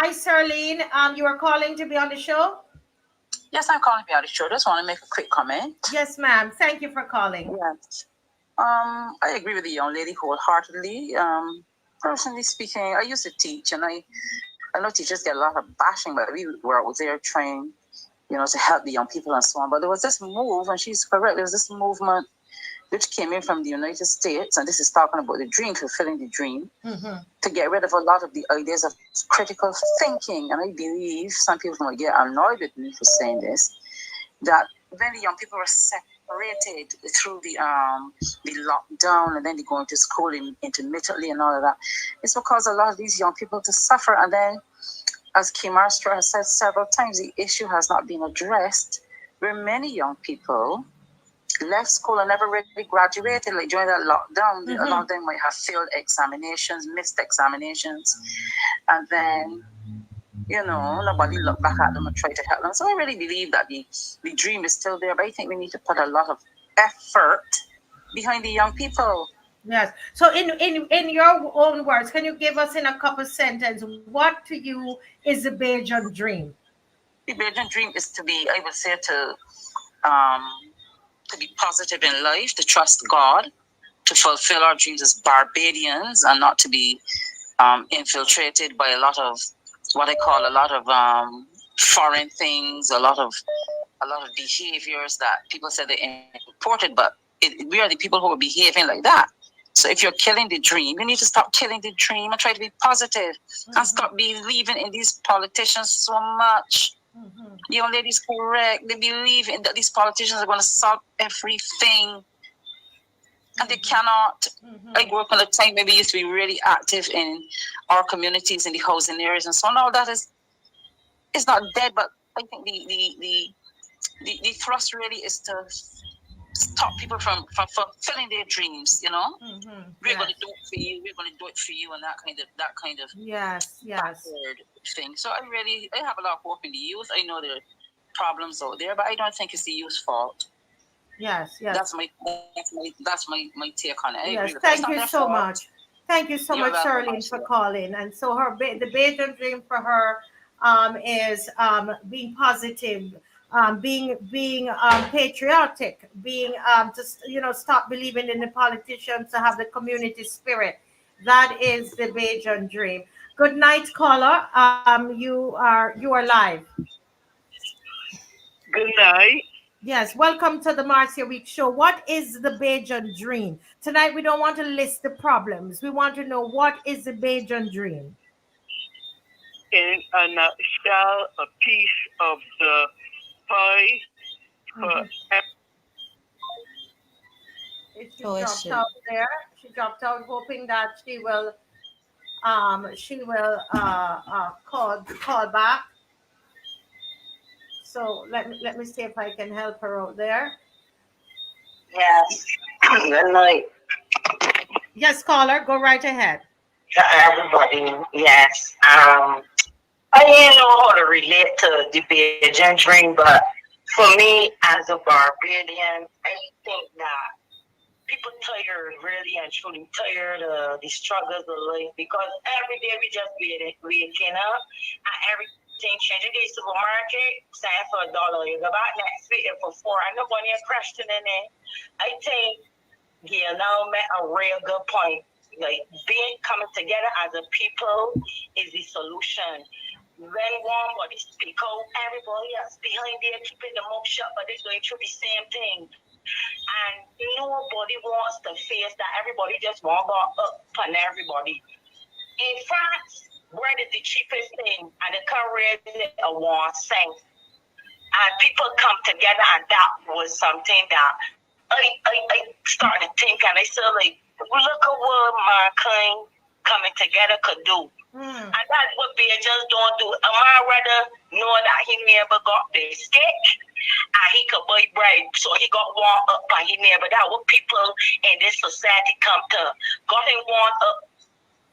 Hi, Serlene. You are calling to be on the show? Yes, I'm calling to be on the show. Just want to make a quick comment. Yes, ma'am. Thank you for calling. Yes. I agree with the young lady wholeheartedly. Personally speaking, I used to teach, and I know teachers get a lot of bashing, but we were out there trying, to help the young people and so on. But there was this move, and she's correct, there was this movement which came in from the United States, and this is talking about the dream, fulfilling the dream, to get rid of a lot of the ideas of critical thinking. And I believe some people might get annoyed with me for saying this, that when the young people were separated through the lockdown and then they go into school intermittently and all of that, it's because a lot of these young people to suffer. And then, as Kim Armstrong has said several times, the issue has not been addressed, where many young people left school and never really graduated. Like during that lockdown, a lot of them might have failed examinations, missed examinations, and then nobody looked back at them and tried to help them. So I really believe that the dream is still there, but I think we need to put a lot of effort behind the young people. Yes. So in your own words, can you give us in a couple sentences what to you is the Bajan dream? The Bajan dream is to be, I would say, to be positive in life, to trust God, to fulfill our dreams as Barbadians, and not to be infiltrated by a lot of what I call a lot of foreign things, a lot of behaviors that people say they imported, but we are the people who are behaving like that. So if you're killing the dream, you need to stop killing the dream and try to be positive and stop believing in these politicians so much. Young ladies, correct. They believe in that these politicians are going to solve everything, and they cannot. I grew up in a time maybe used to be really active in our communities, in the housing areas, and so on. All that is not dead, but I think the thrust really is to stop people from fulfilling their dreams. We're going to do it for you. We're going to do it for you, and that kind of yes thing. So I have a lot of hope in the youth. I know there are problems out there, but I don't think it's the youth's fault. Yes. That's my take on it. Yes, thank you so much. Thank you so much, Charlene, for calling. And so the Bajan dream for her is being positive, being patriotic, being just stop believing in the politicians, to have the community spirit. That is the Bajan dream. Good night, caller. You are live. Good night. Yes, welcome to the Marcia Week Show. What is the Bajan dream? Tonight, we don't want to list the problems. We want to know what is the Bajan dream. In a nutshell, a piece of the pie for She dropped out there. She dropped out, hoping that she will call back. So let me see if I can help her out there. Yes. Good night. Yes, caller, go right ahead. To everybody, yes. I didn't know how to relate to the Bajan dream, but for me, as a Barbadian, I think that people tired, really and truly tired of the struggles of life, because every day we just waking up and everything changing. You go to the supermarket, stand for $1. You go back next week for $4, and nobody is questioning it. I think Gail now made a real good point. Like, coming together as a people is the solution. When one body speak out, everybody else behind there keeping the mouth shut, but they're going through the same thing. And nobody wants to face that. Everybody just want to go up on everybody. In France, bread is the cheapest thing, and the currency is a one cent. And people come together, and that was something that I started to think, and I said, like, look at what mankind coming together could do. And that's what Bajans don't do. A man rather know that he never got the stick and he could buy bread, so he got one up and he never. That's what people in this society come to. Got him one up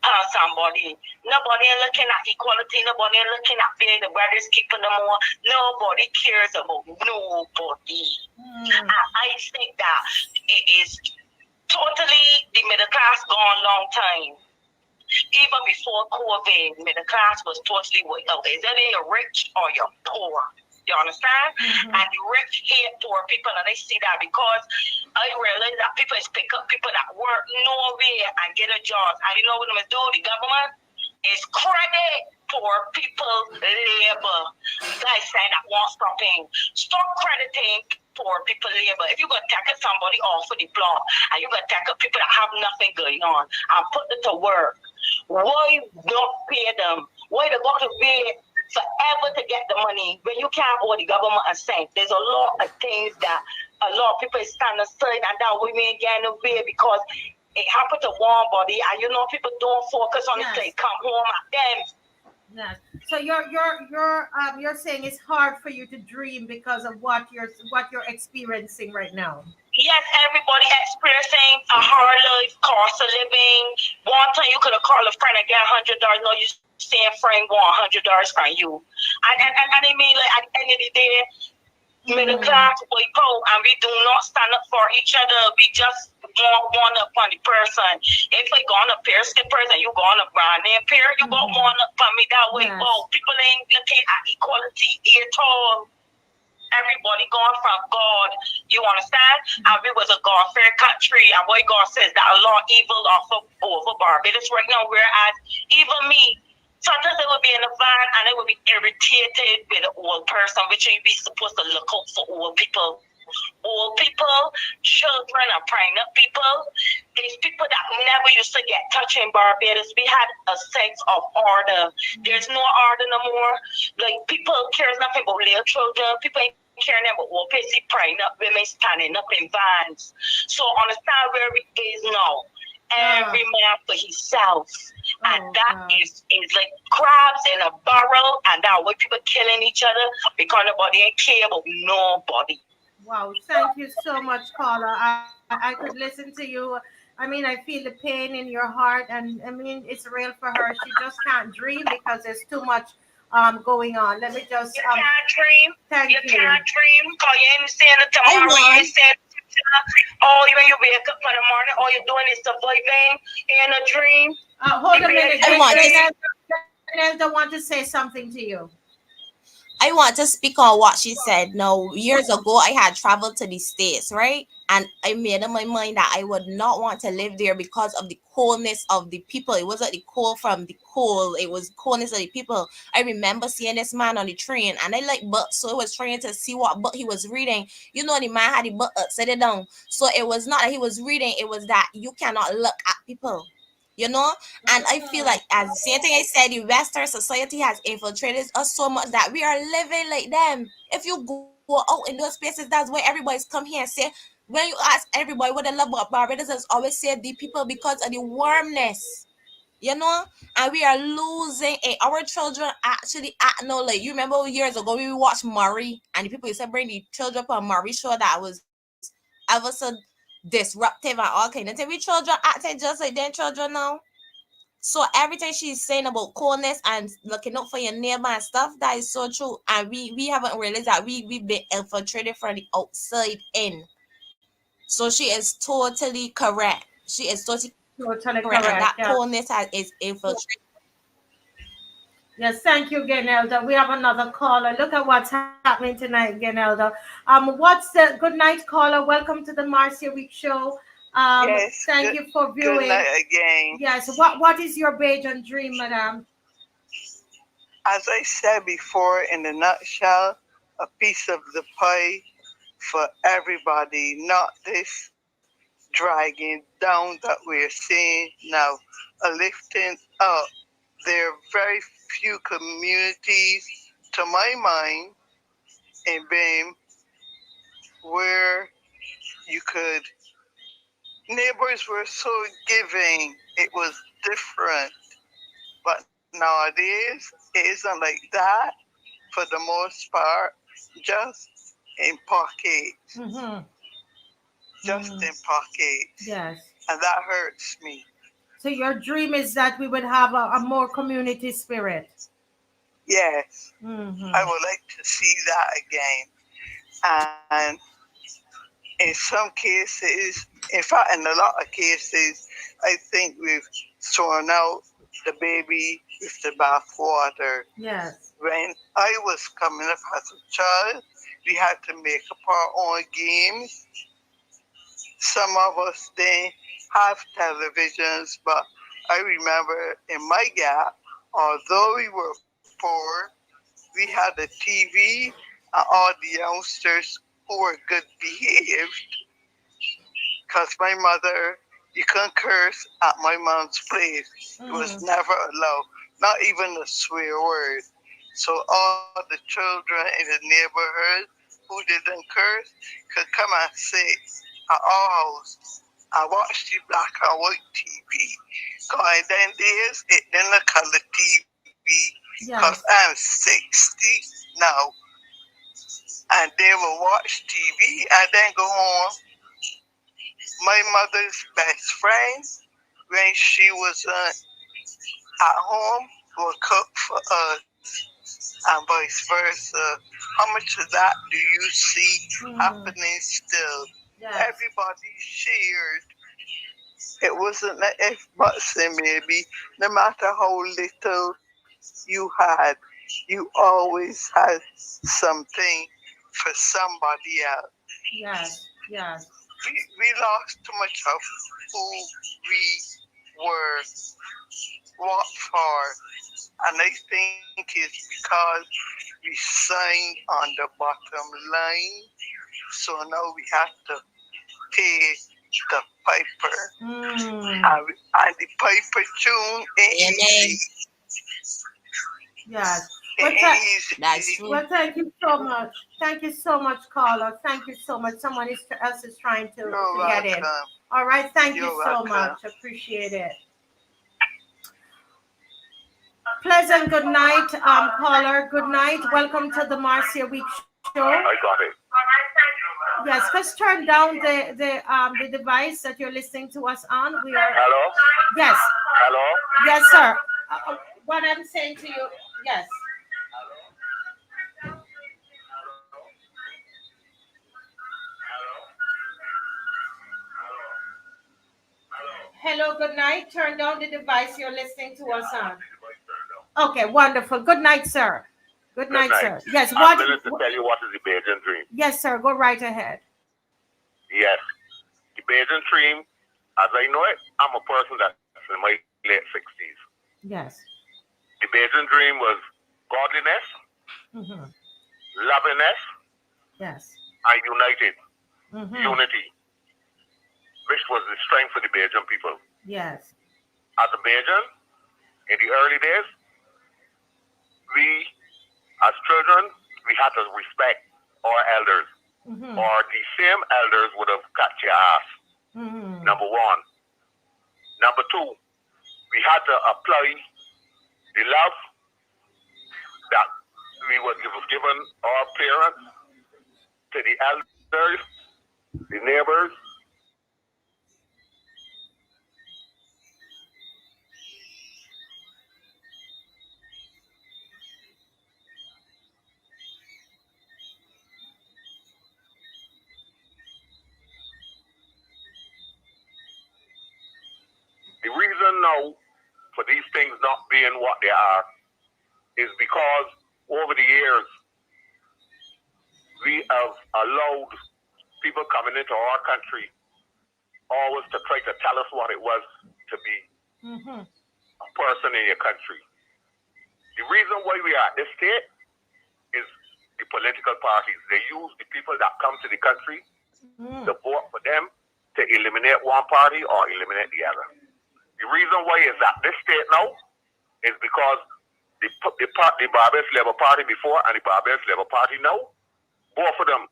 on somebody. Nobody looking at equality. Nobody looking at being the brothers keeping them on. Nobody cares about nobody. I think that it is totally the middle class gone long time. Even before COVID, middle class was totally wiped out. Is either you're rich or you're poor. You understand? And the rich hate poor people, and I see that because I realize that people is pick up people that work nowhere and get a job. And you know what I'm gonna do? The government is credit poor people labor. Guys saying that won't stopping. Stop crediting poor people labor. If you go tackle somebody off of the block and you go tackle people that have nothing going on and put them to work, why don't pay them? Why they got to pay forever to get the money when you can't owe the government a cent? There's a lot of things that a lot of people stand aside and that we may get no pay because it happened to one body and you know people don't focus on it till they come home at them. Yes. So you're saying it's hard for you to dream because of what you're experiencing right now. Yes, everybody experiencing a hard life, cost of living. One time you could have called a friend and get $100. No, you saying friend want $100 from you. And I mean, like at the end of the day, middle class we poor and we do not stand up for each other. We just want one up on the person. If I go on a pair slippers and you go on a brand name pair, you got one up on me that way. Yes. Oh, people ain't looking at equality at all. Everybody going from God, you understand? And we was a God-fear country, and what God says that a lot of evil off of over Barbados right now, whereas even me, sometimes I would be in a van and I would be irritated with an old person, which ain't be supposed to look out for old people. Old people, children, and pregnant people. These people that never used to get touched in Barbados. We had a sense of order. There's no order no more. Like people care nothing about little children. People ain't caring about old people, pregnant women standing up in vans. So understand where it is now. Every man for himself. And that is like crabs in a barrel, and that way people killing each other because nobody ain't care about nobody. Wow, thank you so much, caller. I could listen to you. I mean, I feel the pain in your heart, and I mean, it's real for her. She just can't dream because there's too much going on. Let me just you can't dream. Thank you you. Can't dream because you ain't saying it tomorrow. You ain't saying oh, when you wake up in the morning, all you're doing is surviving in a dream. Hold a minute. I want to say something to you. I want to speak on what she said. Now, years ago, I had traveled to the States, right? And I made up my mind that I would not want to live there because of the coldness of the people. It wasn't the cold from the cold. It was coldness of the people. I remember seeing this man on the train, and I like books, so I was trying to see what book he was reading. You know, the man had the book upside down. So it was not that he was reading. It was that you cannot look at people. You know, and I feel like, as the same thing I said, the Western society has infiltrated us so much that we are living like them. If you go out in those places, that's where everybody's come here and say, when you ask everybody what they love about Barbados, it's always say the people because of the warmness. You know, and we are losing it. Our children actually act no like you remember years ago we watched Murray and the people used to bring the children up on Murray show that was ever so disruptive and all kind of thing. We children acting just like them children now. So everything she's saying about coolness and looking out for your neighbor and stuff, that is so true. And we haven't realized that we've been infiltrated from the outside in. So she is totally correct. She is totally correct. And that coolness is infiltrated. Yes, thank you, Genelda. We have another caller. Look at what's happening tonight, Genelda. What's the good night, caller? Welcome to the Marcia Week Show. Yes, thank you for viewing. Good night again. Yes. What is your Bajan dream, madam? As I said before, in a nutshell, a piece of the pie for everybody, not this dragging down that we're seeing now, a lifting up. There are very few communities, to my mind, in BAME where you could, neighbors were so giving, it was different. But nowadays, it isn't like that for the most part, just in pockets. Just in pockets. Yes. And that hurts me. So your dream is that we would have a more community spirit. Yes. I would like to see that again. And in some cases, in fact, in a lot of cases, I think we've thrown out the baby with the bath water. Yes. When I was coming up as a child, we had to make up our own games. Some of us didn't have televisions, but I remember in my gap, although we were poor, we had a TV and all the youngsters who were good behaved. Because my mother, you couldn't curse at my mom's place. It was never allowed, not even a swear word. So all the children in the neighborhood who didn't curse could come and sit at our house and watch the black and white TV. Because in them days, it didn't color TV. Because Yes. I'm 60 now. And they will watch TV and then go home. My mother's best friend, when she was at home, would cook for us and vice versa. How much of that do you see happening still? Yes. Everybody shared. It wasn't an if but say maybe. No matter how little you had, you always had something for somebody else. Yes. Yes. We lost too much of who we were, what for. And I think it's because we signed on the bottom line. So now we have to pay the piper. And the piper tune ain't easy. Yes. It Well, ain't easy. That's true. well, thank you so much. Thank you so much, caller. Thank you so much. Someone else is trying to You're get in. welcome. All right. Thank you You're so welcome. much. Appreciate it. Pleasant good night, caller. Good night. Welcome to the Marcia Week Show. I got it. Yes, just turn down the device that you're listening to us on. We are Hello? yes, Hello? yes, sir. What I'm saying to you, yes. Hello, good night. Turn down the device you're listening to us on. Okay, wonderful. Good night, sir. Good night, sir. Yes, I'm willing to tell you what is the Bajan dream. Yes, sir. Go right ahead. Yes. The Bajan dream, as I know it, I'm a person that's in my late 60s. Yes. The Bajan dream was godliness, lovingness, Yes. and unity, which was the strength for the Bajan people. Yes. As a Bajan, in the early days, we, as children, we had to respect our elders, or the same elders would have cut your ass. Number one. Number two, we had to apply the love that was given our parents to the elders, the neighbors. The reason now for these things not being what they are is because over the years we have allowed people coming into our country always to try to tell us what it was to be a person in your country. The reason why we are at this state is the political parties. They use the people that come to the country to vote for them to eliminate one party or eliminate the other. The reason why it's at this state now is because the Barbados Labour Party before and the Barbados Labour Party now, both of them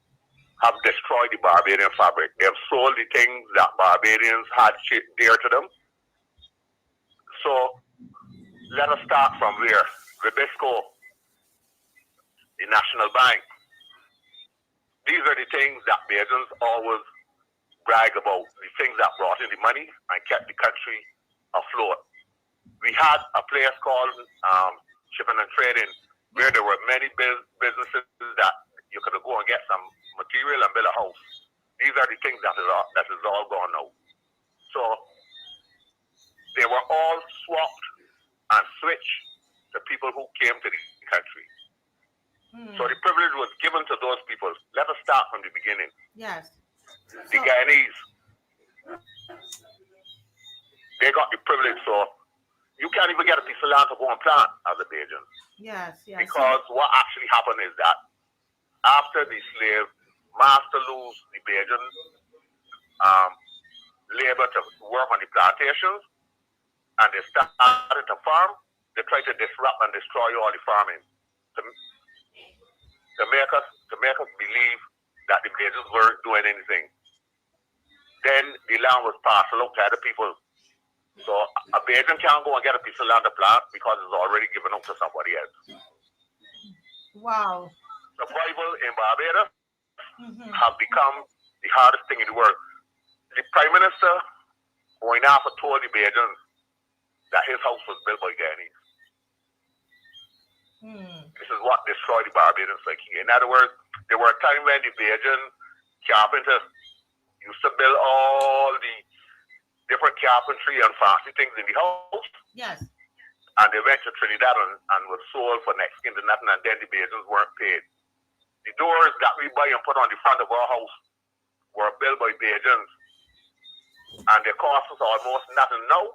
have destroyed the Barbadian fabric. They have sold the things that Barbadians had dear to them. So let us start from where Ribisco, the National Bank. These are the things that Bajans always brag about, the things that brought in the money and kept the country afloat. We had a place called Shipping and Trading where there were many businesses that you could go and get some material and build a house. These are the things that is all gone now. So they were all swapped and switch to people who came to the country. So the privilege was given to those people. Let us start from the beginning. Yes. The Guyanese, they got the privilege, so you can't even get a piece of land to go and plant as a Bajan. Yes, yes. Because what actually happened is that after the slave master lose the Bajan labor to work on the plantations, and they started to farm, they tried to disrupt and destroy all the farming to make us believe that the Bajans weren't doing anything. Then the land was passed along to other people. So a Bajan can't go and get a piece of land to plant because it's already given up to somebody else. Wow. Survival in Barbados have become the hardest thing in the world. The Prime Minister going after told the Bajans that his house was built by Guyanese. This is what destroyed the Barbadian psyche. In other words, there were times when the Bajan carpenters used to build all the different carpentry and fancy things in the house. Yes. And they went to Trinidad and was sold for next to nothing, and then the Bajans weren't paid. The doors that we buy and put on the front of our house were built by Bajans, and they cost us almost nothing. Now,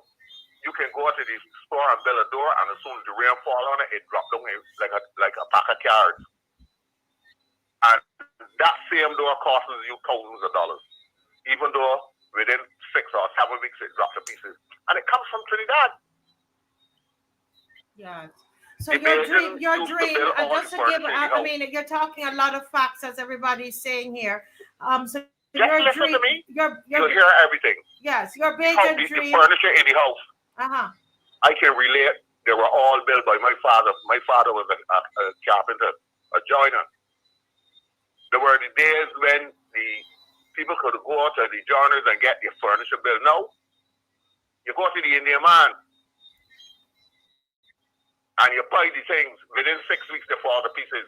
you can go to the store and build a door, and as soon as the rain fall on it, it drops down like a pack of cards. And that same door costs you thousands of dollars, even though within 6 or 7 weeks it drops to pieces. And it comes from Trinidad. Yes. So your dream, and just to give, I mean, you're talking a lot of facts as everybody's saying here. So just your listen dream, to me. you'll hear everything. Yes, your How Bajan the dream. furniture in the house. I can relate. They were all built by my father. My father was a carpenter, a joiner. There were the days when the people could go to the joiners and get your furniture built. Now, you go to the Indian man and you buy the things. Within 6 weeks, they fall to pieces.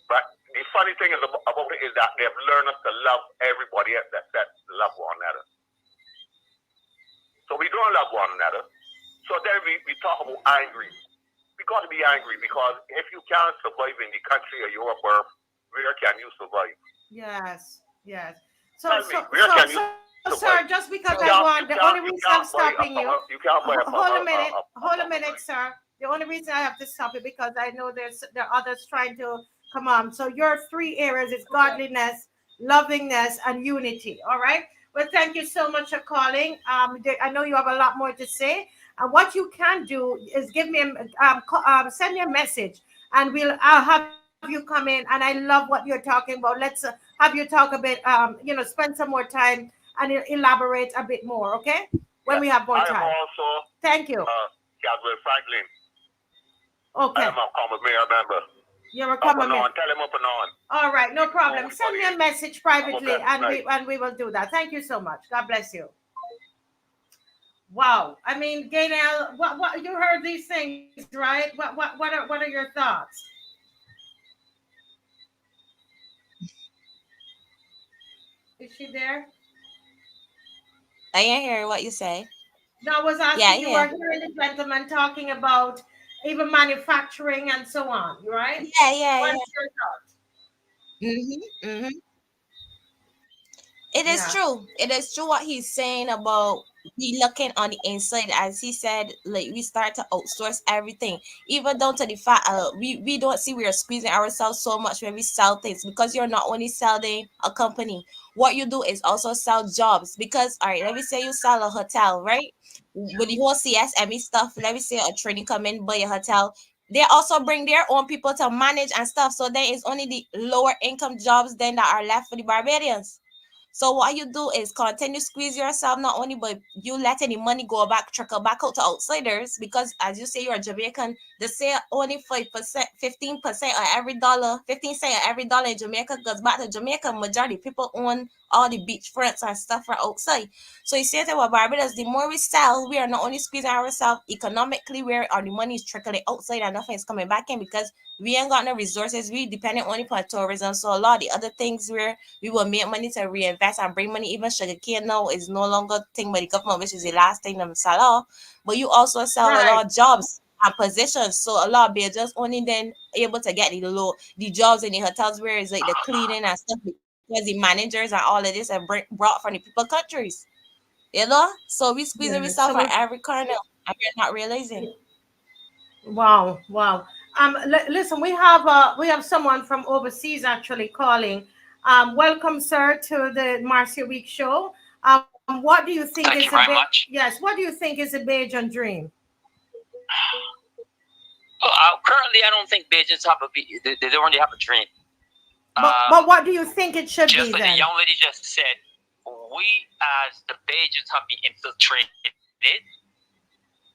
But the funny thing is about it is that they've learned us to love everybody else that love one another. So we don't love one another. So then we talk about angry. We got to be angry because if you can't survive in the country of your birth, where can you survive? Yes, yes. Sir, just because I want, the only reason I'm stopping you, hold a minute, sir. The only reason I have to stop it because I know there are others trying to come on. So your 3 areas is godliness, lovingness, and unity. All right. Well, thank you so much for calling. I know you have a lot more to say. And what you can do is give me send me a message, and I'll have you come in. And I love what you're talking about. Let's have you talk a bit. Spend some more time and elaborate a bit more. Okay, when we have more time. Also, thank you. Caswell Franklin. Okay. I'm a common mayor member. You're a common mayor. Tell him up and on. All right, no problem. Send me a message privately, and we will do that. Thank you so much. God bless you. Wow. I mean, Gaynell, what you heard these things, right? What are your thoughts? Is she there? I didn't hear what you say. No, I was asking you were hearing the gentleman talking about even manufacturing and so on, right? What's your thoughts? It is true. It is true what he's saying about we looking on the inside. As he said, like we start to outsource everything, even down to the fact we don't see we are squeezing ourselves so much when we sell things, because you're not only selling a company. What you do is also sell jobs. Because all right, let me say you sell a hotel, right? With the whole CSME stuff, let me say a training come in, buy a hotel. They also bring their own people to manage and stuff. So there is only the lower income jobs then that are left for the Barbadians. So what you do is continue squeeze yourself, not only by you letting the money trickle back out to outsiders, because as you say, you're a Jamaican, they say only 5%, 15% of every dollar, 15 cents of every dollar in Jamaica goes back to Jamaica. Majority people own all the beachfronts and stuff from outside. So you say that what Barbados, the more we sell, we are not only squeezing ourselves economically, where our the money is trickling outside and nothing is coming back in, because we ain't got no resources. We dependent only on tourism. So a lot of the other things where we will make money to reinvest and bring money, even sugarcane now is no longer thing by the government, which is the last thing them sell off. But you also sell a lot of jobs. positions. So a lot of Bajans only then able to get the jobs in the hotels where it's like the cleaning and stuff because the managers and all of this are brought from the people countries. You know? So we squeezing Yeah. ourselves at every corner and we're not realizing. Wow, wow. Listen, we have someone from overseas actually calling. Welcome, sir, to the Marcia Week show. What do you think Thank is you very much. Yes, what do you think is a Bajan dream? Well, currently, I don't think Bajans have they don't really have a dream. But what do you think it should Just be like then? the young lady just said, we as the Bajans have been infiltrated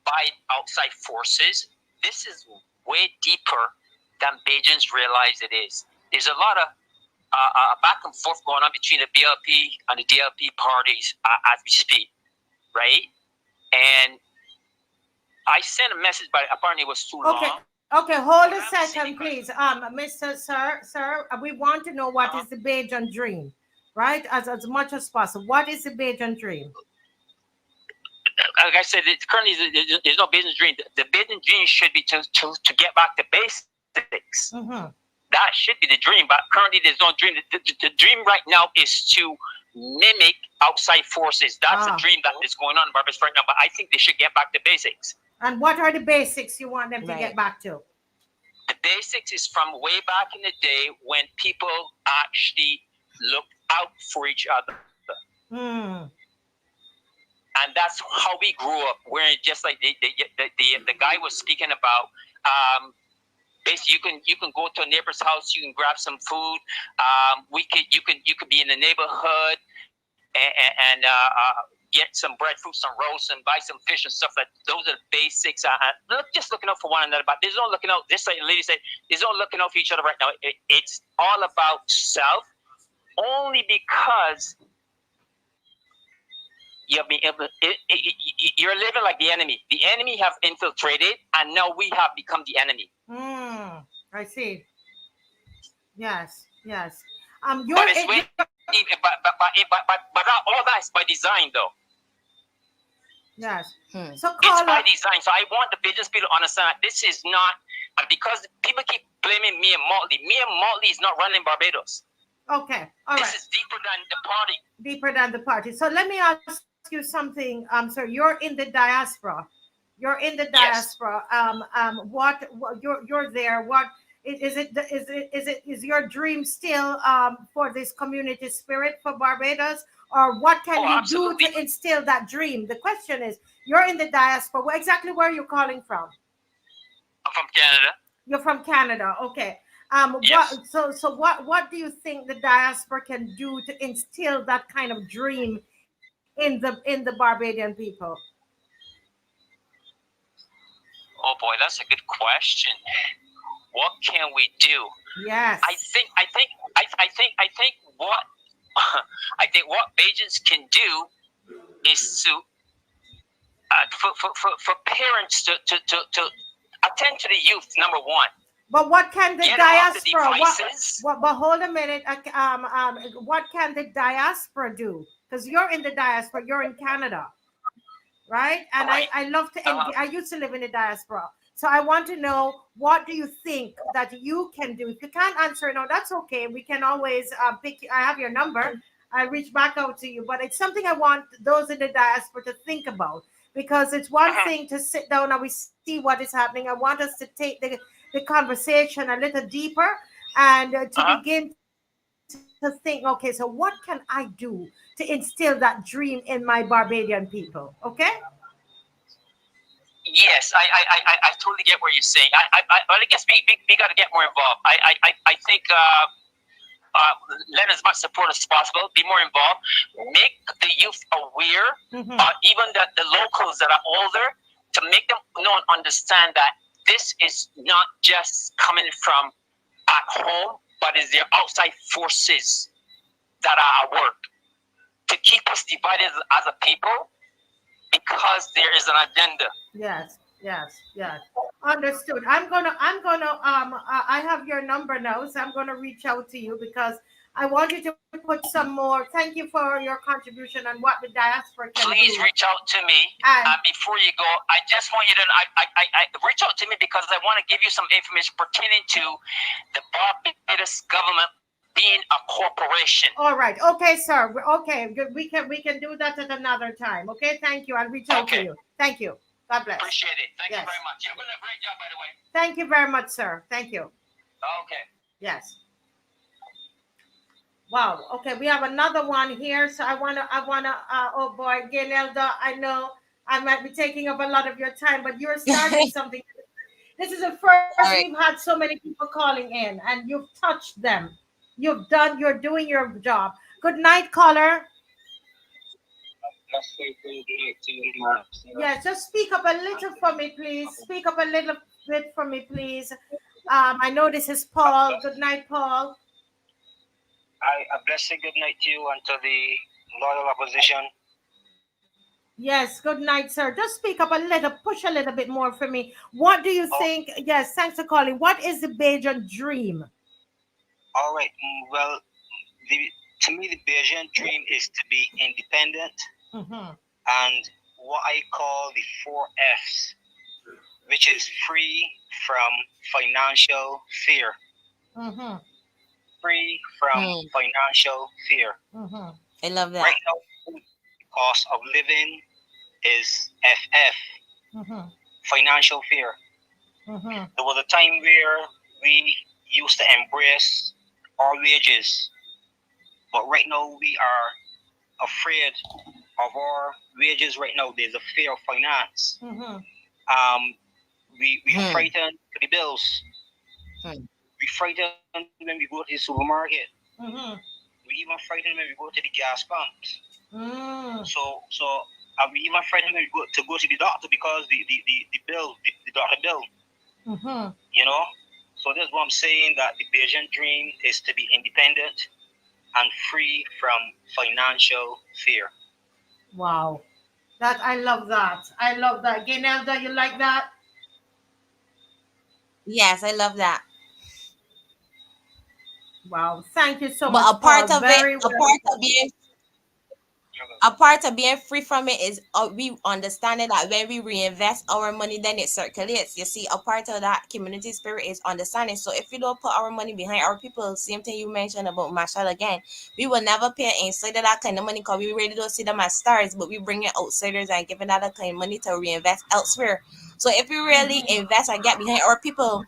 by outside forces. This is way deeper than Bajans realize it is. There's a lot of back and forth going on between the BLP and the DLP parties as we speak, right? And I sent a message, but apparently it was too long. Okay, hold a second, please. Mr. Sir, we want to know what is the Bajan dream, right? As much as possible. What is the Bajan dream? Like I said, currently there's no business dream. The business dream should be to get back to basics. Mm-hmm. That should be the dream, but currently there's no dream. The dream right now is to mimic outside forces. That's the dream that is going on in Barbados right now, but I think they should get back to basics. And what are the basics you want them to get back to? The basics is from way back in the day when people actually looked out for each other. Hmm. And that's how we grew up. Where just like the guy was speaking about, basically you can go to a neighbor's house, you can grab some food. You could be in the neighborhood and get some breadfruit, some roast, and buy some fish and stuff. Like those are the basics. Just looking out for one another. But there's no looking out. This lady said, there's no looking out for each other right now. It's all about self. Only because you're living like the enemy. The enemy have infiltrated, and now we have become the enemy. I see. Yes. But it's but all that is by design, though. Yes. So it's by design. So I want the business people to understand that this is not because people keep blaming me and Motley. Me and Motley is not running Barbados. Okay. All right. This is deeper than the party. Deeper than the party. So let me ask you something. Sir, you're in the diaspora. Yes. What you're there? What is your dream still for this community spirit for Barbados, or what can you absolutely. do to instill that dream? The question is, you're in the diaspora. Exactly where are you calling from? I'm from Canada. You're from Canada. Okay. Yes. What do you think the diaspora can do to instill that kind of dream in the Barbadian people? Oh boy, that's a good question. What can we do? Yes. I think what I think what Bajans can do is to for parents to attend to the youth. Number one. But what can the Get diaspora? off the devices. But hold a minute. What can the diaspora do? Because you're in the diaspora. You're in Canada, right? And right. I love to. I used to live in the diaspora, so I want to know, what do you think that you can do? If you can't answer, no, that's okay. We can always pick. I have your number. I reach back out to you, but it's something I want those in the diaspora to think about, because it's one thing to sit down and we see what is happening. I want us to take the conversation a little deeper and to begin to think, okay, so what can I do to instill that dream in my Barbadian people? Okay. Yes, I totally get what you're saying. I guess we got to get more involved. I think lend as much support as possible. Be more involved. Make the youth aware. Even the locals that are older, to make them know and understand that this is not just coming from at home, but is their outside forces that are at work to keep us divided as a people, because there is an agenda. Yes. Yes, yes. Understood. I have your number now, so I'm gonna reach out to you because I want you to put some more. Thank you for your contribution on what the diaspora can do. Please reach out to me. And Before you go, I just want you to I reach out to me because I want to give you some information pertaining to the Barbados government being a corporation. all right, okay, sir. Okay, good. We can do that at another time. Okay, thank you. I'll reach out to you. Thank you. God bless. Appreciate it. Thank Yes. you very much. You're doing a great job, by the way. Thank you very much, sir. Thank you. Okay. Yes. Wow. Okay, we have another one here. So oh boy, Gaynelda, I know I might be taking up a lot of your time, but you're starting something. This is the first All right. we've had so many people calling in, and you've touched them. You're doing your job. Good night, caller. Yes, just speak up a little for me, please. Speak up a little bit for me, please. I know this is Paul. Good night, Paul. A blessed good night to you and to the loyal opposition. Yes, good night, sir. Just speak up a little, push a little bit more for me. What do you think? Yes, thanks for calling. What is the Bajan dream? All right. Well, to me, the Bajan dream is to be independent and what I call the 4 Fs, which is free from financial fear. Free from financial fear. I love that. Right now, the cost of living is FF, financial fear. There was a time where we used to embrace our wages, but right now we are afraid of our wages. Right now, there's a fear of finance. We frightened to the bills. We frightened when we go to the supermarket. We even frightened when we go to the gas pumps. So we even frightened when we go to the doctor because the bill, the doctor bill. You know. So that's what I'm saying, that the Bajan dream is to be independent and free from financial fear. Wow. That I love that. I love that. Gaynelda, you like that? Yes, I love that. Wow. Thank you so But much, a part Paul. of it, Very a well. part of being free from it is we understanding that when we reinvest our money, then it circulates. You see, a part of that community spirit is understanding. So if we don't put our money behind our people, same thing you mentioned about Marshall again, we will never pay inside of that kind of money because we really don't see them as stars, but we bring in outsiders and giving that kind of money to reinvest elsewhere. So if we really invest and get behind our people,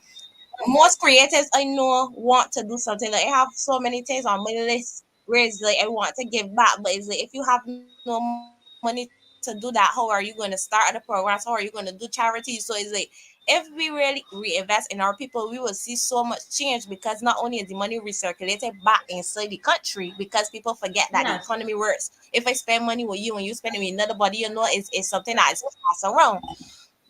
most creators I know want to do something. Like I have so many things on my list where it's like I want to give back, but it's like if you have no money to do that, how are you going to start the programs? How are you going to do charity? So it's like if we really reinvest in our people, we will see so much change because not only is the money recirculated back inside the country, because people forget that the economy Yes. works. If I spend money with you and you spend it with another body, is something that is passed around.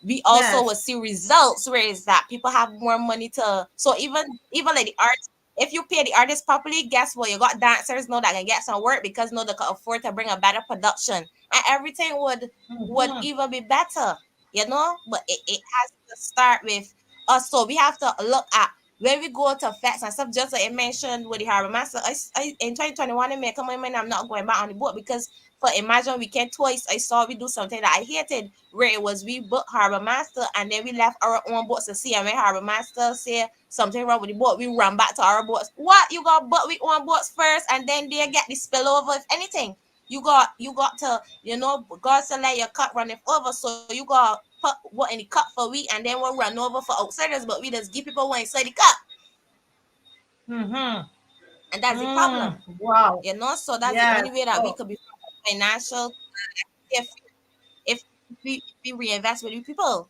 We also will see Yes. results where is that people have more money to, so even like the art, if you pay the artist properly, guess what, you got dancers know that can get some work because know they can afford to bring a better production, and everything would even be better, but it has to start with us. So we have to look at when we go to fets and stuff, just like I mentioned with the harbor master. I in 2021 I make my money, I'm not going back on the boat because for Imagine Weekend twice I saw we do something that I hated, where it was we booked Harbor Master and then we left our own boats to sea, and when Harbor Master say something wrong with the boat, we run back to our boats. What, you got book we own boats first and then they get the spillover if anything. You got to, God said let your cup run over, so you got put what in the cup for we and then we'll run over for outsiders, but we just give people one inside the cup. And that's the problem. Wow. So that's the Yes. only way that we Oh. could be financial if if we reinvest with the people.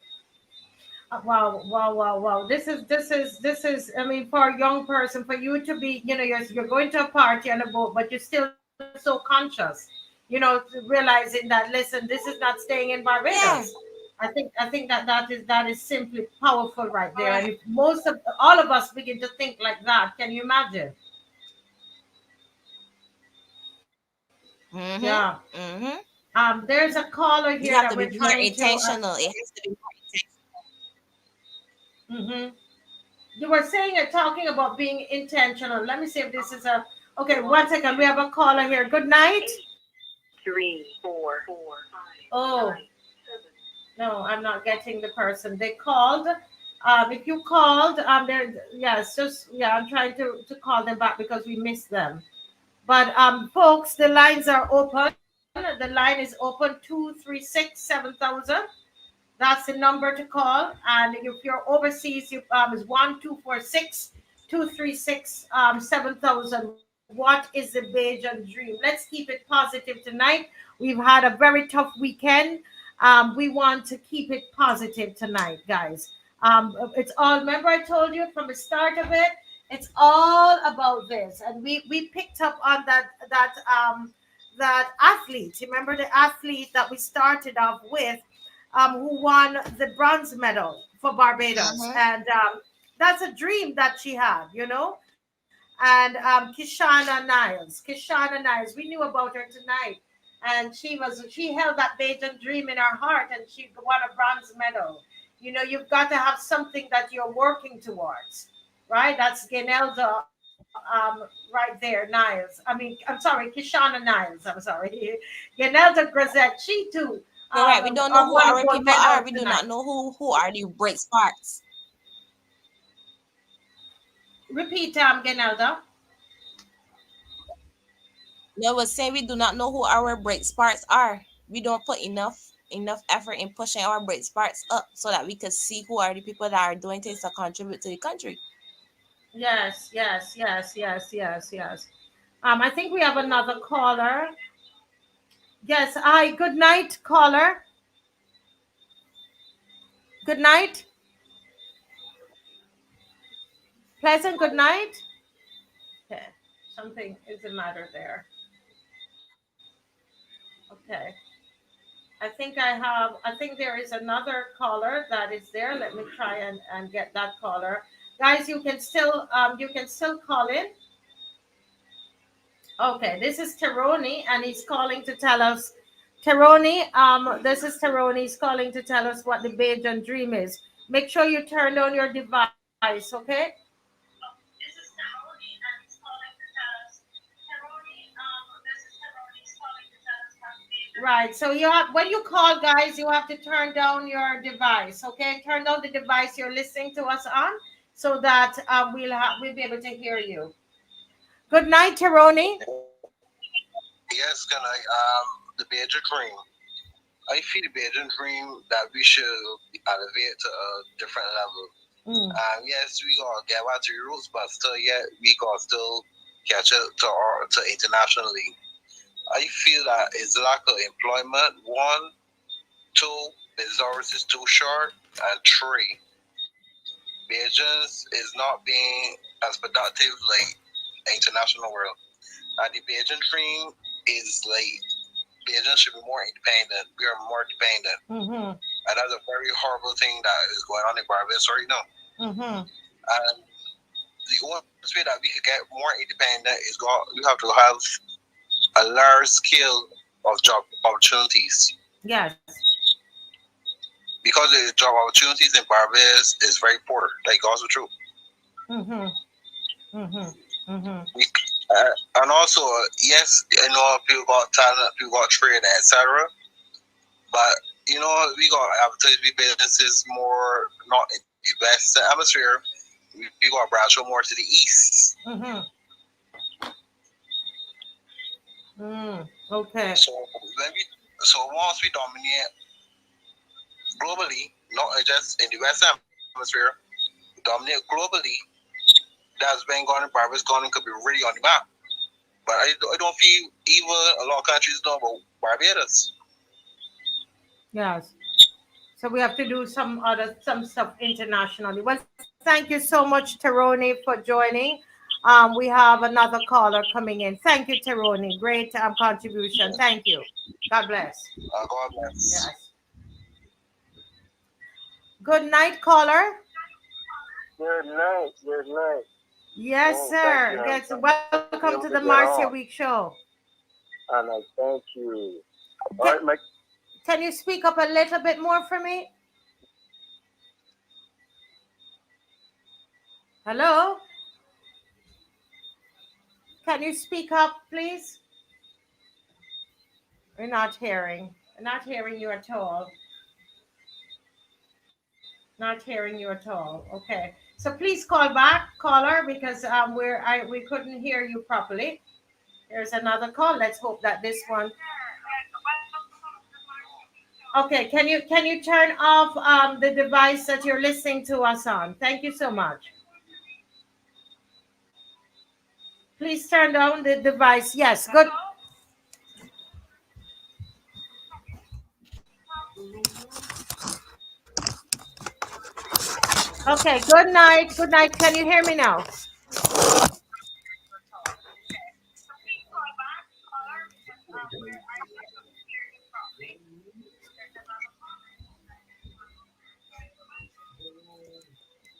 Wow, wow, wow, wow. This is I mean, for a young person, for you to be, you're going to a party on a boat, but you're still so conscious, realizing that, listen, this is not staying in Barbados. Yeah. I think that is simply powerful right there. And if most of all of us begin to think like that, can you imagine? Yeah. Mm-hmm. There's a caller We here have that to be we're more trying to intentional. It has to be more intentional. Mm-hmm. You were saying and talking about being intentional. Let me see if this is a okay. 1 second. We have a caller here. Good night. 3, 4, 4, 5. Oh no, I'm not getting the person. They called. If you called, there. Yes, just yeah. I'm trying to call them back because we missed them. But folks, the lines are open. The line is open 236 7000. That's the number to call. And if you're overseas, you is 1-246-236 7000. What is the Bajan dream? Let's keep it positive tonight. We've had a very tough weekend. We want to keep it positive tonight, guys. It's all. Remember, I told you from the start of it. It's all about this, and we picked up on that athlete. Remember the athlete that we started off with, who won the bronze medal for Barbados, Mm-hmm. and that's a dream that she had, And Kishana Niles, we knew about her tonight, and she held that Bajan dream in her heart, and she won a bronze medal. You've got to have something that you're working towards, right? That's Genelda, right there, Niles. I'm sorry, Kishana Niles. I'm sorry, Genelda Grazette. She too Correct. We don't know won who a our gold people medal are. We do tonight. not know who are the bright sparks. Repeat, Genelda. No, was saying we do not know who our bright sparks are. We don't put enough effort in pushing our bright sparks up so that we could see who are the people that are doing things to contribute to the country. Yes, yes, yes, yes, yes, yes. I think we have another caller. Yes, hi, good night, caller. Good night. Pleasant, good night. Okay, something is the matter there. Okay. I think there is another caller that is there. Let me try and get that caller. Guys, you can still call in. Okay, this is Teroni, and he's calling to tell us. Teroni, this is Teroni. He's calling to tell us what the Bajan dream is. Make sure you turn on your device, okay? This is Teroni, and he's calling to tell us. Teroni, this is Teroni. He's calling to tell us what the Bajan. Right. So when you call, guys, you have to turn down your device, okay? Turn down the device you're listening to us on, so that we'll be able to hear you. Good night, Teroni. Yes, can I the Beijing dream? I feel the Beijing dream that we should elevate to a different level. Yes, we gotta get back to the roots, but still, yet we gotta still catch up to internationally. I feel that it's lack of employment. One, two, resources is too short, and three, Beijing is not being as productive like international world. And the Beijing dream is like Beijing should be more independent. We are more dependent. And that's a very horrible thing that is going on in Barbados right now. And the only way that we could get more independent is we have to have a large scale of job opportunities. Yes. Because the job opportunities in Barbados is very poor, like also true. And also, yes, people got talent, people got trade, etc. But we got advertising businesses more not in the west hemisphere. We got branch out more to the east. Okay. So once we dominate globally, not just in the west hemisphere, dominate globally, that's when Garden Barbados Garden could be really on the map. But I don't feel even a lot of countries know about Barbados. Yes. So we have to do some stuff internationally. Well, thank you so much, Teroni, for joining. We have another caller coming in. Thank you, Teroni. Great contribution. Thank you. God bless. God bless. Yes. Good night, caller. Good night. Good night. Yes, sir. Yes. Welcome to the Marcia Week Show. And I thank you. All right, Mike. Can you speak up a little bit more for me? Hello? Can you speak up, please? We're not hearing. We're not hearing you at all. Not hearing you at all. Okay. So please call back, caller, because we couldn't hear you properly. There's another call. Let's hope that this one. Okay, can you turn off the device that you're listening to us on? Thank you so much. Please turn down the device. Yes, good. Okay, good night. Good night. Can you hear me now?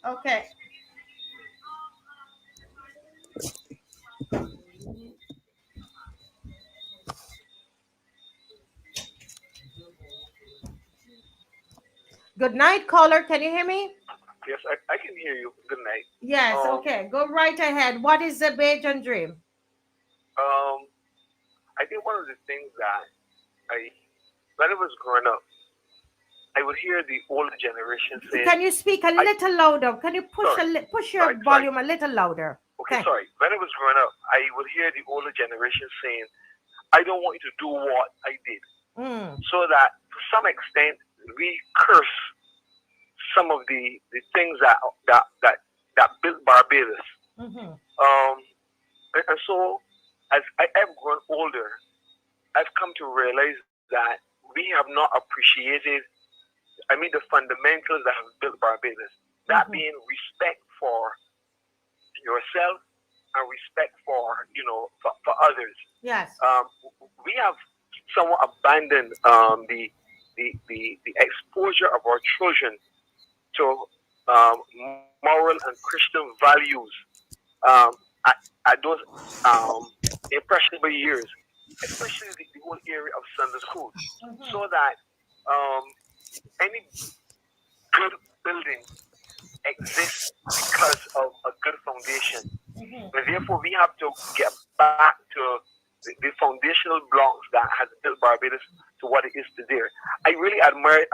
Okay. Good night, caller. Can you hear me? Yes, I can hear you. Good night. Yes, okay. Go right ahead. What is the Bajan dream? I think one of the things that when I was growing up, I would hear the older generation say. Can you speak a little louder? Can you push your volume a little louder? Okay, sorry. When I was growing up, I would hear the older generation saying, I don't want you to do what I did. So that to some extent, we curse some of the things that built Barbados. And so, as I have grown older, I've come to realize that we have not appreciated, the fundamentals that have built Barbados. That being respect for yourself and respect for others. Yes. We have somewhat abandoned the exposure of our children to moral and Christian values at those impressionable years, especially the whole area of Sunday school, so that any good building exists because of a good foundation. And therefore, we have to get back to the foundational blocks that has built Barbados to what it is today. I really admire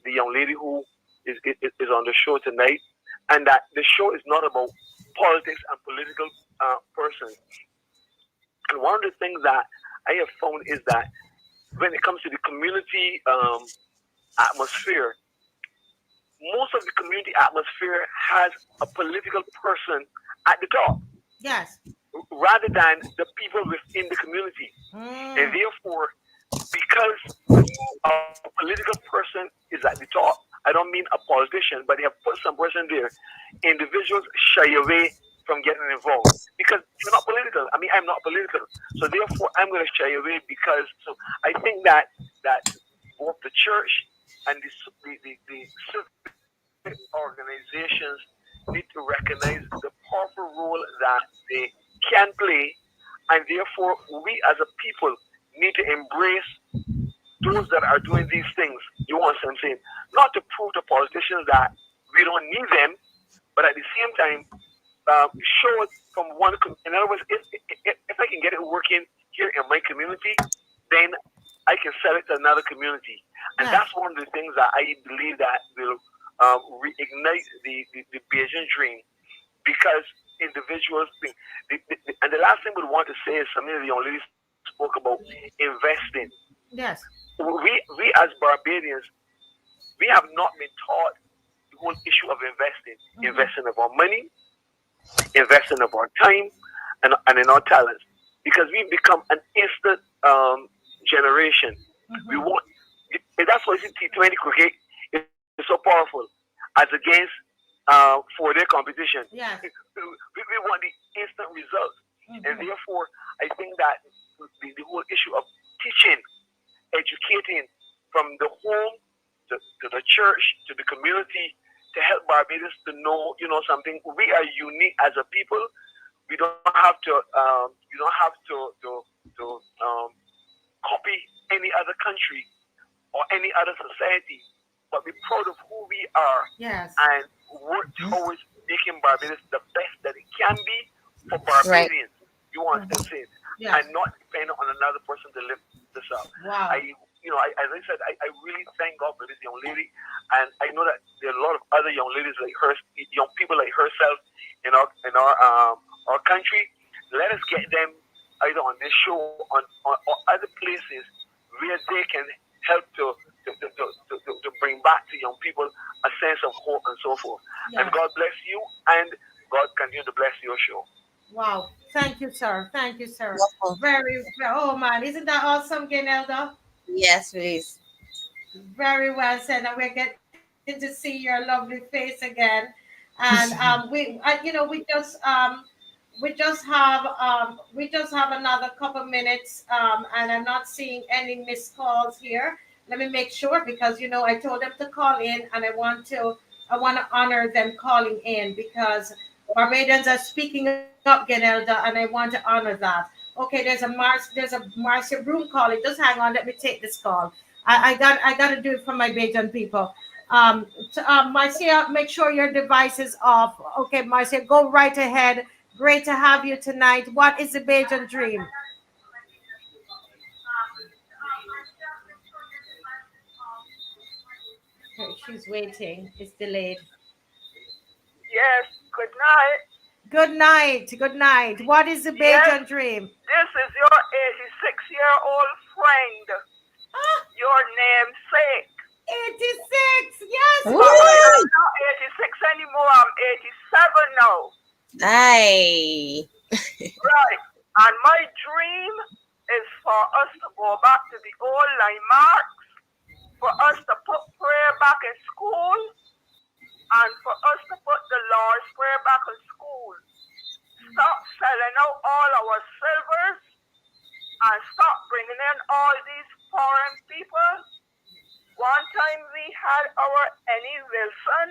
the young lady who is on the show tonight, and that the show is not about politics and political persons. And one of the things that I have found is that when it comes to the community atmosphere, most of the community atmosphere has a political person at the top. Yes. Rather than the people within the community. And therefore, because a political person is at the top, I don't mean a politician, but they have put some person there, individuals shy away from getting involved because you're not political. I'm not political. So therefore, I'm going to shy away because I think that both the church and the civic organizations need to recognize the powerful role that they can play, and therefore we as a people need to embrace those that are doing these things. You want what I'm saying? Not to prove to politicians that we don't need them, but at the same time, show it from one. In other words, if I can get it working here in my community, then I can sell it to another community, and that's one of the things that I believe that will reignite the Bajan dream, because individuals think. And the last thing we want to say is something the young lady spoke about: investing. Yes. We as Barbadians, we have not been taught the whole issue of investing, investing of our money, investing of our time, and in our talents, because we've become an instant generation. We want. That's why T20 cricket is so powerful as against for their competition. Yes. We want the instant results. And therefore, I think that the whole issue of teaching, educating from the home to the church to the community to help Barbados to know, something. We are unique as a people. We don't have to copy any other country or any other society, but be proud of who we are. Yes. And work towards making Barbados the best that it can be for Right. Barbadians. You understand what I'm saying? Yeah. And not depend on another person to lift this up. Wow. As I said, I really thank God for this young lady, and I know that there are a lot of other young ladies like her, young people like herself in our country. Let us get them either on this show on or other places where they can help to bring back to young people a sense of hope and so forth. Yeah. And God bless you, and God continue to bless your show. Wow. Thank you, sir. Thank you, sir. Welcome. Oh man, isn't that awesome, Gaynelda? Yes, please. Very well said. And we're getting to see your lovely face again. And we just have another couple minutes, and I'm not seeing any missed calls here. Let me make sure, because I told them to call in, and I want to honor them calling in, because Barbadians are speaking up, Genelda, and I want to honor that. Okay, there's a Marcia Broom calling. Just hang on, let me take this call. I got to do it for my Bajan people. Marcia, make sure your device is off. Okay, Marcia, go right ahead. Great to have you tonight. What is the Bajan dream? Okay, she's waiting. It's delayed. Yes, good night. Good night. Good night. What is the Bajan dream? This is your 86-year-old friend, your namesake. 86, yes. I'm not 86 anymore. I'm 87 now. Aye. Right. And my dream is for us to go back to the old landmarks, for us to put prayer back in school, and for us to put the Lord's Prayer back in school. Stop selling out all our silvers and stop bringing in all these foreign people. One time we had our Annie Wilson.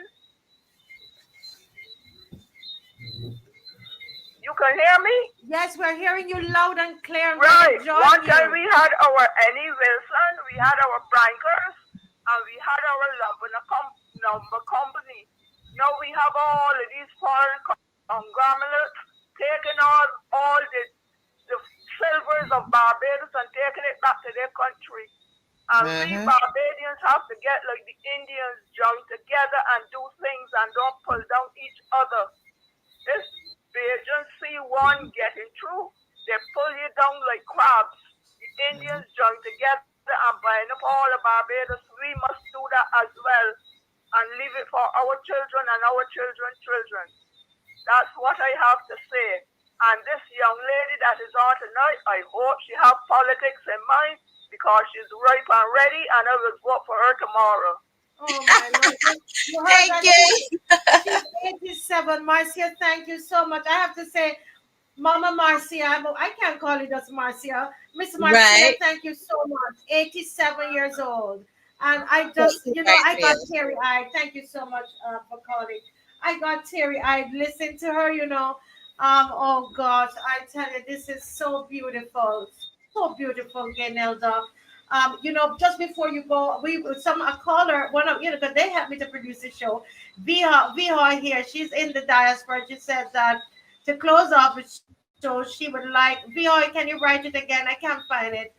You can hear me? Yes, we're hearing you loud and clear. Right. One time we had our Annie Wilson, we had our Brankers, and we had our number company. Now we have all of these foreign conglomerates taking all the silvers of Barbados and taking it back to their country. And we Barbadians have to get like the Indians, join together and do things and don't pull down each other. If Bajans see one getting through, they pull you down like crabs. The Indians join together and bind up all of Barbados. We must do that as well and leave it for our children and our children's children. That's what I have to say. And this young lady that is on tonight, I hope she has politics in mind, because she's ripe and ready, and I will vote for her tomorrow. Oh my Lord. Thank you. She's 87. Marcia, thank you so much. I have to say, Mama Marcia, I can't call you just Marcia. Miss Marcia, Right. thank you so much. 87 years old. And I just, I got teary-eyed. Thank you so much for calling. I got teary-eyed. Listen to her, oh gosh, I tell you, this is so beautiful. So beautiful, Gaynelda. Just before you go, a caller, one of because they helped me to produce the show. Viha here, she's in the diaspora. She said that to close off the show, she would like Viha. Can you write it again? I can't find it.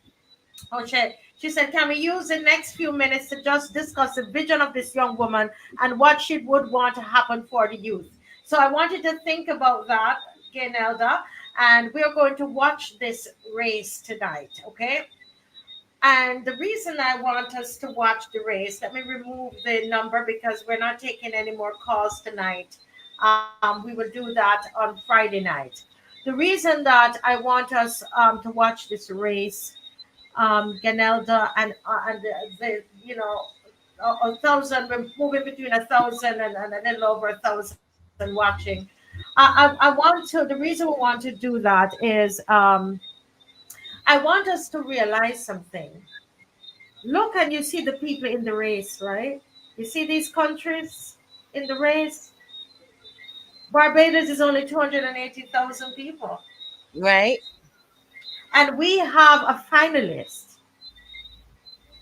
Oh shit. She said, can we use the next few minutes to just discuss the vision of this young woman and what she would want to happen for the youth? So I wanted to think about that, Gaynelda, and we're going to watch this race tonight, okay? And the reason I want us to watch the race, let me remove the number because we're not taking any more calls tonight. We will do that on Friday night. The reason that I want us to watch this race, Ganelda, and a thousand, we're moving between 1,000 and a little over 1,000 watching. The reason we want to do that is I want us to realize something. Look, and you see the people in the race, right? You see these countries in the race. Barbados is only 280,000 people. Right. And we have a finalist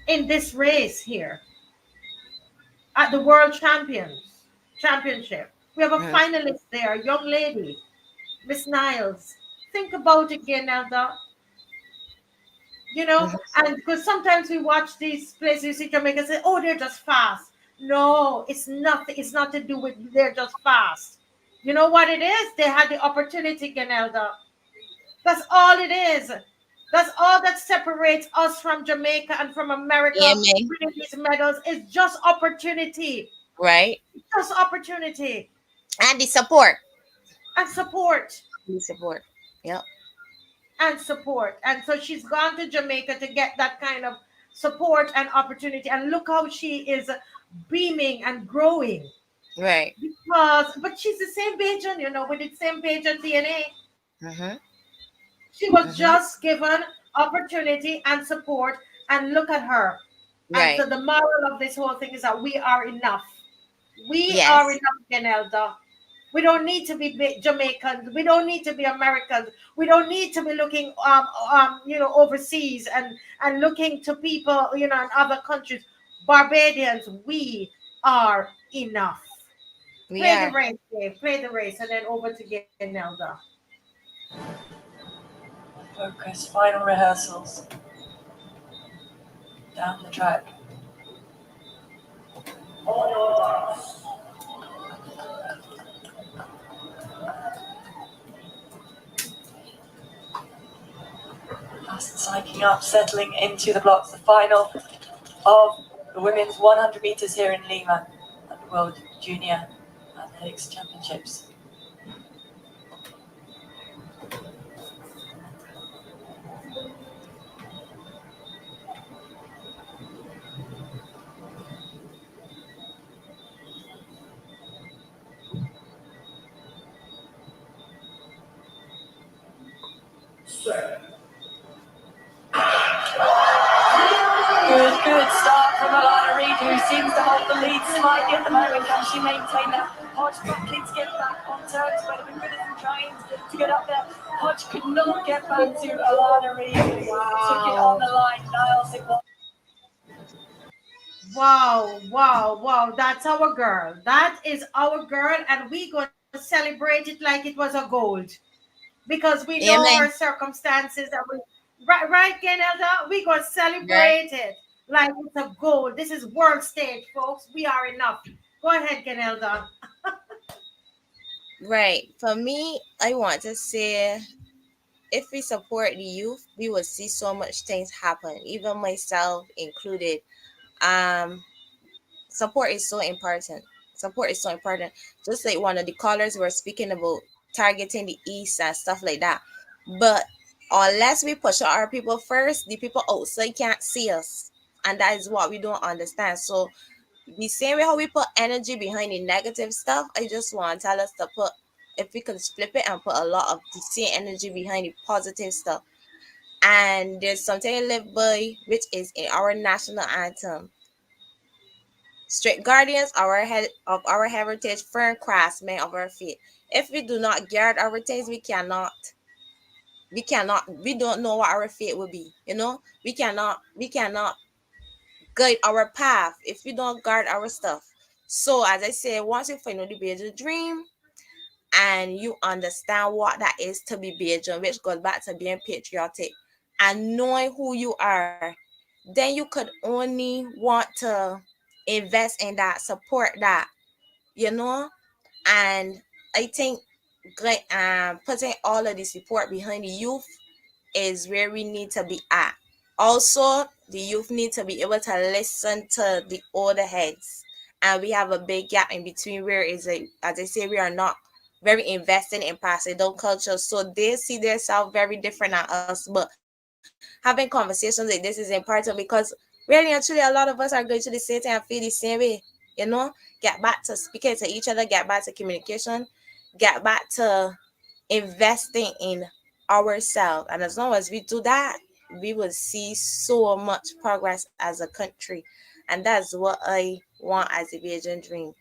in this race here at the World Championship. We have a finalist there, a young lady, Miss Niles. Think about it, Genelda. You know, and because sometimes we watch these places, you see Jamaica and say, oh, they're just fast. No, it's nothing. It's not to do with they're just fast. You know what it is? They had the opportunity, Genelda. That's all it is. That's all that separates us from Jamaica and from Yeah, America man. winning these medals. It's just opportunity. Right. Just opportunity And the support. and support. The support. Yep. And support. And so she's gone to Jamaica to get that kind of support and opportunity. And look how she is beaming and growing. Right. But she's the same Bajan, you know, with the same Bajan DNA. Mm-hmm. She was Mm-hmm. just given opportunity and support, and look at her. And Right. so the moral of this whole thing is that we are enough. We are Yes. enough, Genelda. We don't need to be Jamaicans. We don't need to be Americans. We don't need to be looking, overseas and looking to people, in other countries. Barbadians, we are enough. We Play the are. race, Dave. Play the race, and then over to Genelda. Focus, final rehearsals. Down the track. Fast cycling up, settling into the blocks. The final of the women's 100 meters here in Lima at the World Junior Athletics Championships. Good start from Alana Reid, who seems to hold the lead slightly at the moment. Can she maintain that? Hodge battling to get back on terms, but have been good as trying to get up there. Hodge could not get back to Alana Reid, who took it on the line. Niles, it was. Wow, wow, wow. That's our girl. That is our girl, and we're going to celebrate it like it was a gold because we know her Amen. circumstances. And right, Genelda? We're going to Right. celebrate it like it's a gold. This is world stage, folks. We are enough. Go ahead, Genelda. Right. For me, I want to say if we support the youth, we will see so much things happen, even myself included. Um, Support is so important. Support is so important. Just like one of the callers were speaking about targeting the east and stuff like that. But unless we push our people first, the people outside can't see us. And that is what we don't understand. So the same way how we put energy behind the negative stuff, I just want to tell us to put, if we could flip it and put a lot of the same energy behind the positive stuff. And there's something I live by, which is in our national anthem. Strict guardians of our heritage, firm craftsmen of our faith. If we do not guard our things, we don't know what our fate will be. We cannot guide our path if we don't guard our stuff. So as I say, once you find out the Bajan dream and you understand what that is to be Bajan, which goes back to being patriotic and knowing who you are, then you could only want to invest in that, support that, you know. And I think putting all of the support behind the youth is where we need to be at. Also, the youth need to be able to listen to the older heads, and we have a big gap in between where is it, as I say, we are not very invested in passing down culture, so they see themselves very different than us. But having conversations like this is important because really and truly, a lot of us are going to the same thing and feel the same way. Get back to speaking to each other, get back to communication, get back to investing in ourselves. And as long as we do that, we will see so much progress as a country. And that's what I want as a Bajan dream,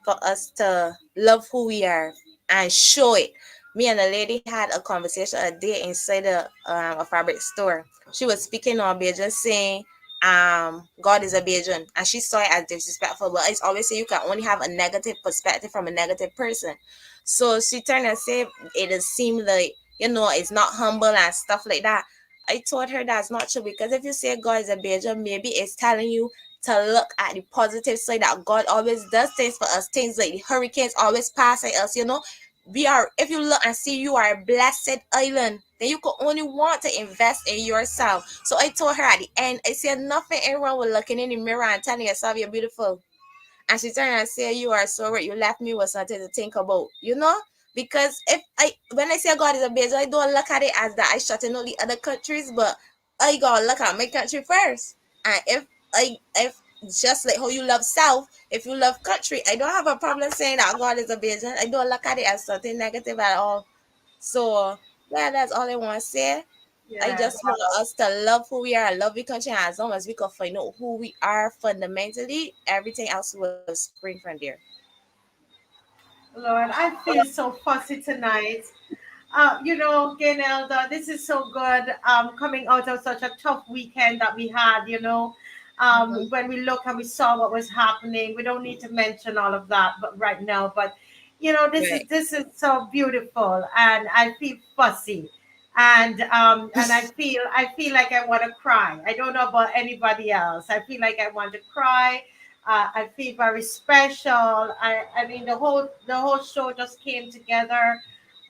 for us to love who we are and show it. Me and a lady had a conversation a day inside a fabric store. She was speaking on Bajan saying, God is a Bajan, and she saw it as disrespectful. But I always say you can only have a negative perspective from a negative person. So she turned and said it does seem like, it's not humble and stuff like that. I told her that's not true, because if you say God is a Bajan, maybe it's telling you to look at the positive side, that God always does things for us. Things like the hurricanes always pass at us, if you look and see you are a blessed island, then you could only want to invest in yourself. So I told her at the end, I said nothing ain't wrong with looking in the mirror and telling yourself you're beautiful. And she turned and said, you are so right, you left me with something to think about, because when I say God is a Bajan, I don't look at it as that I shutting out the other countries, but I gotta look at my country first. And if just like how you love South, if you love country, I don't have a problem saying that God is a Bajan. I don't look at it as something negative at all. So yeah, that's all I want to say. I Yes. just want us to love who we are, love the country, and as long as we can find out who we are fundamentally, everything else will spring from there. Lord, I feel so fussy tonight. Gaynelda, this is so good. Coming out of such a tough weekend that we had, when we look and we saw what was happening, we don't need to mention all of that, but right now, but Right. this is so beautiful, and I feel fussy, and I feel like I want to cry. I don't know about anybody else. I feel like I want to cry. I feel very special. I mean, the whole show just came together.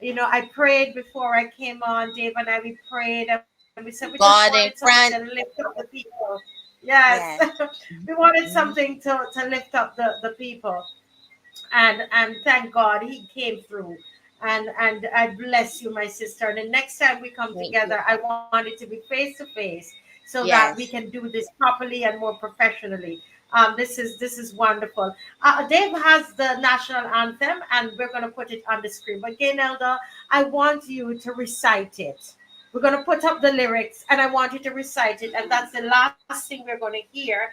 I prayed before I came on. Dave and I, we prayed, and we said we just wanted God something in to lift front. up the people. Yes, Yes. we wanted Mhm. something to lift up the people, and thank God he came through. And I bless you, my sister. And the next time we come Thank you. together, I want it to be face to face, so that we can Yes. do this properly and more professionally. This is wonderful. Dave has the national anthem, and we're going to put it on the screen. But Gaynelda, I want you to recite it. We're going to put up the lyrics, and I want you to recite it. And that's the last thing we're going to hear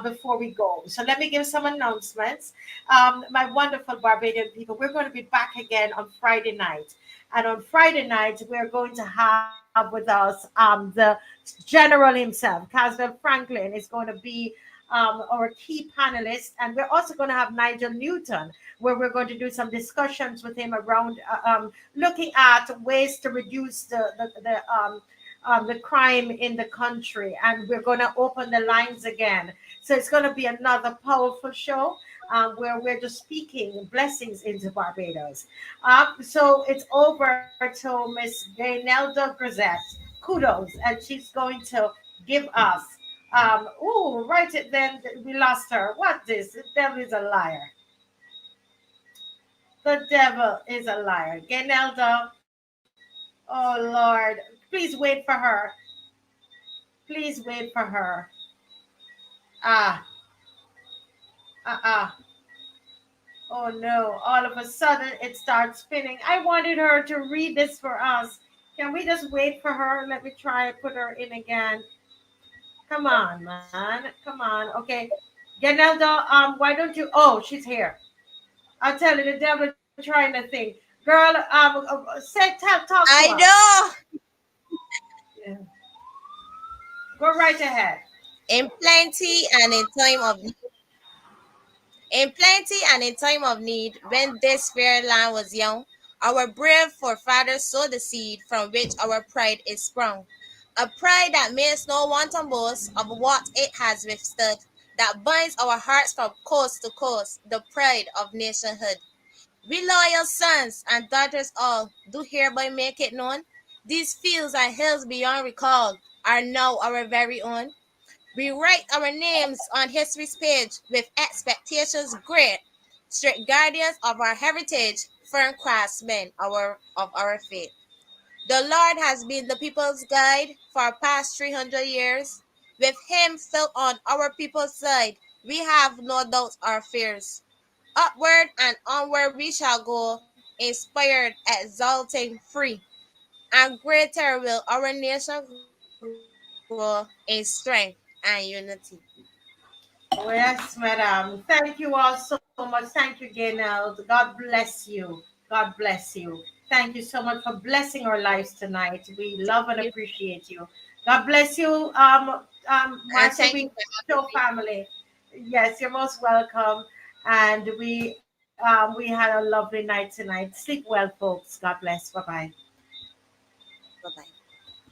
before we go. So let me give some announcements. My wonderful Barbadian people, we're going to be back again on Friday night. And on Friday night, we're going to have with us the general himself, Caswell Franklin, is going to be our key panelist. And we're also going to have Nigel Newton, where we're going to do some discussions with him around looking at ways to reduce the crime in the country. And we're going to open the lines again. So it's going to be another powerful show where we're just speaking blessings into Barbados. So it's over to Miss Gaynelda Grisette. Kudos. And she's going to give us. Right it then. We lost her. What this? The devil is a liar. The devil is a liar. Gaynelda. Oh, Lord. Please wait for her. Please wait for her. Ah, ah. Oh no, all of a sudden it starts spinning. I wanted her to read this for us. Can we just wait for her? Let me try and put her in again. Come on, man. Come on. Okay. Ganelda, why don't you? Oh, she's here. I'll tell you, the devil trying to think. Girl, talk to us. I know. Yeah. Go right ahead. In plenty and in time of need, when this fair land was young, our brave forefathers sowed the seed from which our pride is sprung. A pride that makes no wanton boast of what it has withstood, that binds our hearts from coast to coast, the pride of nationhood. We loyal sons and daughters all do hereby make it known. These fields and hills beyond recall are now our very own. We write our names on history's page with expectations great, strict guardians of our heritage, firm craftsmen of our faith. The Lord has been the people's guide for past 300 years. With him still on our people's side, we have no doubts or fears. Upward and onward we shall go, inspired, exulting, free. And greater will our nation grow in strength and unity. Oh, yes, madam. Thank you all so much. Thank you, Gaynell. God bless you. God bless you. Thank you so much for blessing our lives tonight. We love and appreciate you. God bless you, And Marcia. thank We you for show having me. family. Yes, you're most welcome. And we had a lovely night tonight. Sleep well, folks. God bless. Bye bye. Bye bye.